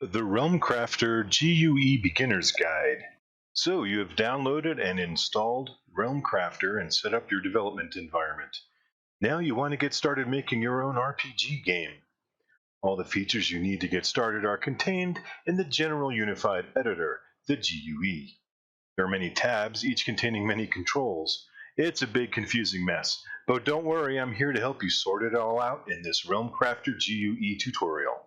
The Realm Crafter GUE Beginner's Guide. So you have downloaded and installed Realm Crafter and set up your development environment. Now you want to get started making your own RPG game. All the features you need to get started are contained in the General Unified Editor, the GUE. There are many tabs, each containing many controls. It's a big confusing mess, but don't worry, I'm here to help you sort it all out in this Realm Crafter GUE tutorial.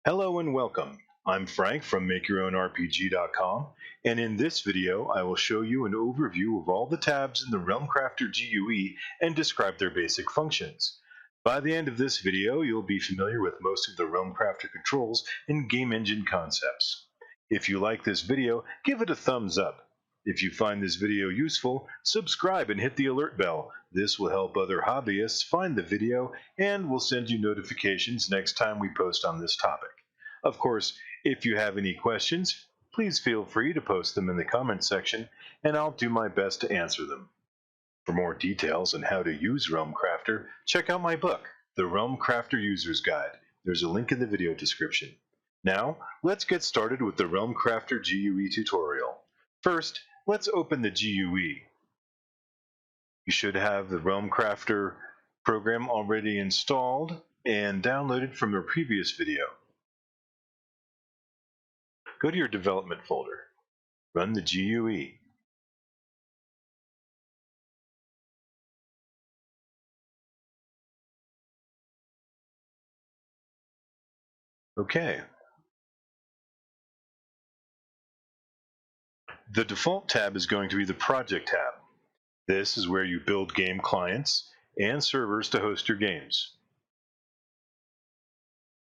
Hello and welcome. I'm Frank from MakeYourOwnRPG.com, and in this video I will show you an overview of all the tabs in the Realm Crafter GUE and describe their basic functions. By the end of this video, you'll be familiar with most of the Realm Crafter controls and game engine concepts. If you like this video, give it a thumbs up. If you find this video useful, subscribe and hit the alert bell. This will help other hobbyists find the video and will send you notifications next time we post on this topic. Of course, if you have any questions, please feel free to post them in the comment section and I'll do my best to answer them. For more details on how to use Realm Crafter, check out my book, The Realm Crafter User's Guide. There's a link in the video description. Now, let's get started with the Realm Crafter GUE tutorial. First, let's open the GUE. You should have the Realm Crafter program already installed and downloaded from your previous video. Go to your development folder. Run the GUE. Okay. The default tab is going to be the Project tab. This is where you build game clients and servers to host your games.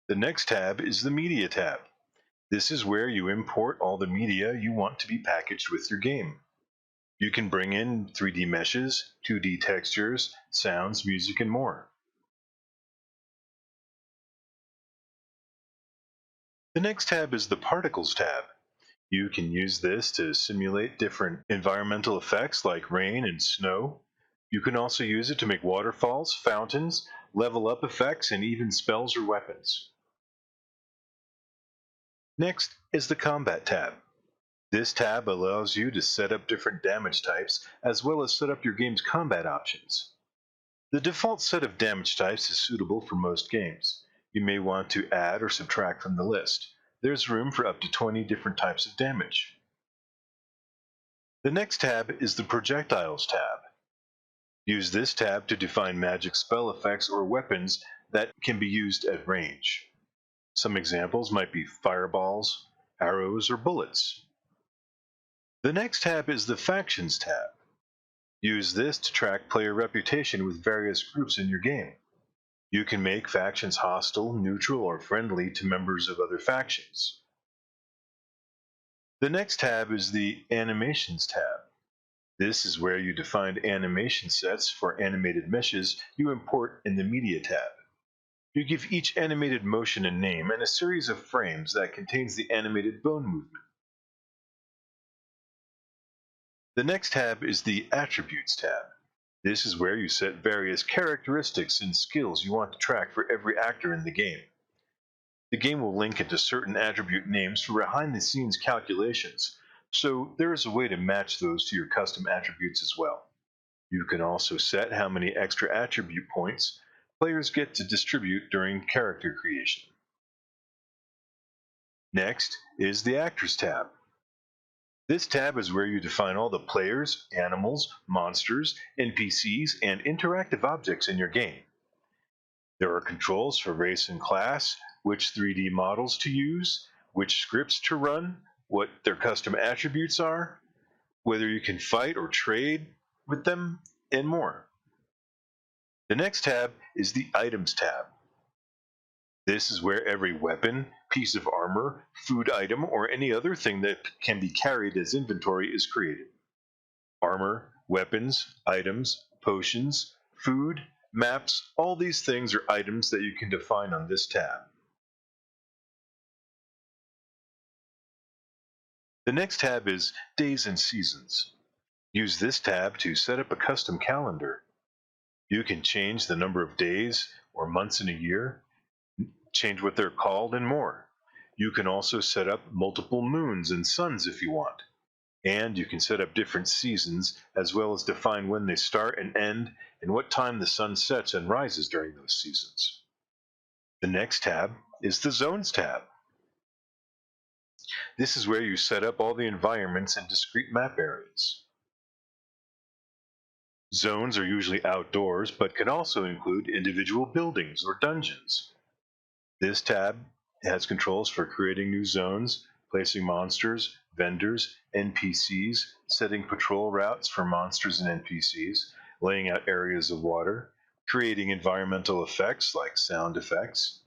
The next tab is the Media tab. This is where you import all the media you want to be packaged with your game. You can bring in 3D meshes, 2D textures, sounds, music, and more. The next tab is the Particles tab. You can use this to simulate different environmental effects like rain and snow. You can also use it to make waterfalls, fountains, level up effects, and even spells or weapons. Next is the Combat tab. This tab allows you to set up different damage types as well as set up your game's combat options. The default set of damage types is suitable for most games. You may want to add or subtract from the list. There's room for up to 20 different types of damage. The next tab is the Projectiles tab. Use this tab to define magic spell effects or weapons that can be used at range. Some examples might be fireballs, arrows, or bullets. The next tab is the Factions tab. Use this to track player reputation with various groups in your game. You can make factions hostile, neutral, or friendly to members of other factions. The next tab is the Animations tab. This is where you define animation sets for animated meshes you import in the Media tab. You give each animated motion a name and a series of frames that contains the animated bone movement. The next tab is the Attributes tab. This is where you set various characteristics and skills you want to track for every actor in the game. The game will link it to certain attribute names for behind-the-scenes calculations, so there is a way to match those to your custom attributes as well. You can also set how many extra attribute points players get to distribute during character creation. Next is the Actors tab. This tab is where you define all the players, animals, monsters, NPCs, and interactive objects in your game. There are controls for race and class, which 3D models to use, which scripts to run, what their custom attributes are, whether you can fight or trade with them, and more. The next tab is the Items tab. This is where every weapon, piece of armor, food item, or any other thing that can be carried as inventory is created. Armor, weapons, items, potions, food, maps, all these things are items that you can define on this tab. The next tab is Days and Seasons. Use this tab to set up a custom calendar. You can change the number of days or months in a year, change what they're called, and more. You can also set up multiple moons and suns if you want. And you can set up different seasons, as well as define when they start and end, and what time the sun sets and rises during those seasons. The next tab is the Zones tab. This is where you set up all the environments and discrete map areas. Zones are usually outdoors, but can also include individual buildings or dungeons. This tab has controls for creating new zones, placing monsters, vendors, NPCs, setting patrol routes for monsters and NPCs, laying out areas of water, creating environmental effects like sound effects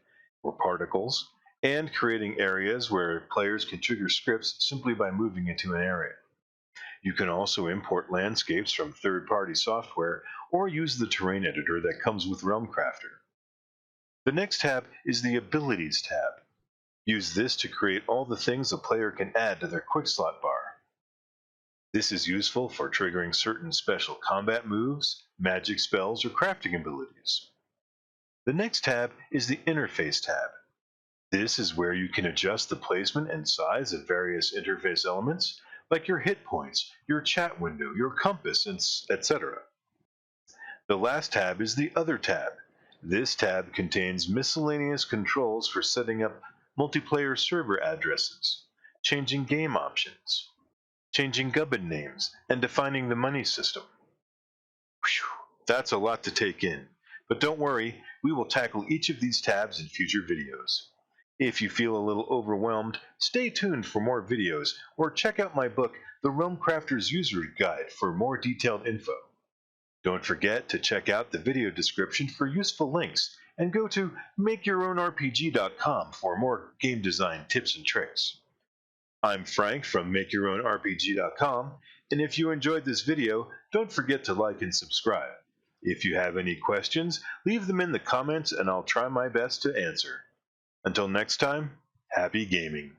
or particles, and creating areas where players can trigger scripts simply by moving into an area. You can also import landscapes from third-party software or use the terrain editor that comes with Realm Crafter. The next tab is the Abilities tab. Use this to create all the things a player can add to their quick slot bar. This is useful for triggering certain special combat moves, magic spells, or crafting abilities. The next tab is the Interface tab. This is where you can adjust the placement and size of various interface elements, like your hit points, your chat window, your compass, etc. The last tab is the Other tab. This tab contains miscellaneous controls for setting up multiplayer server addresses, changing game options, changing gubbin names, and defining the money system. Whew, that's a lot to take in, but don't worry, we will tackle each of these tabs in future videos. If you feel a little overwhelmed, stay tuned for more videos, or check out my book, The Realm Crafter's User Guide, for more detailed info. Don't forget to check out the video description for useful links, and go to makeyourownrpg.com for more game design tips and tricks. I'm Frank from makeyourownrpg.com, and if you enjoyed this video, don't forget to like and subscribe. If you have any questions, leave them in the comments and I'll try my best to answer. Until next time, happy gaming.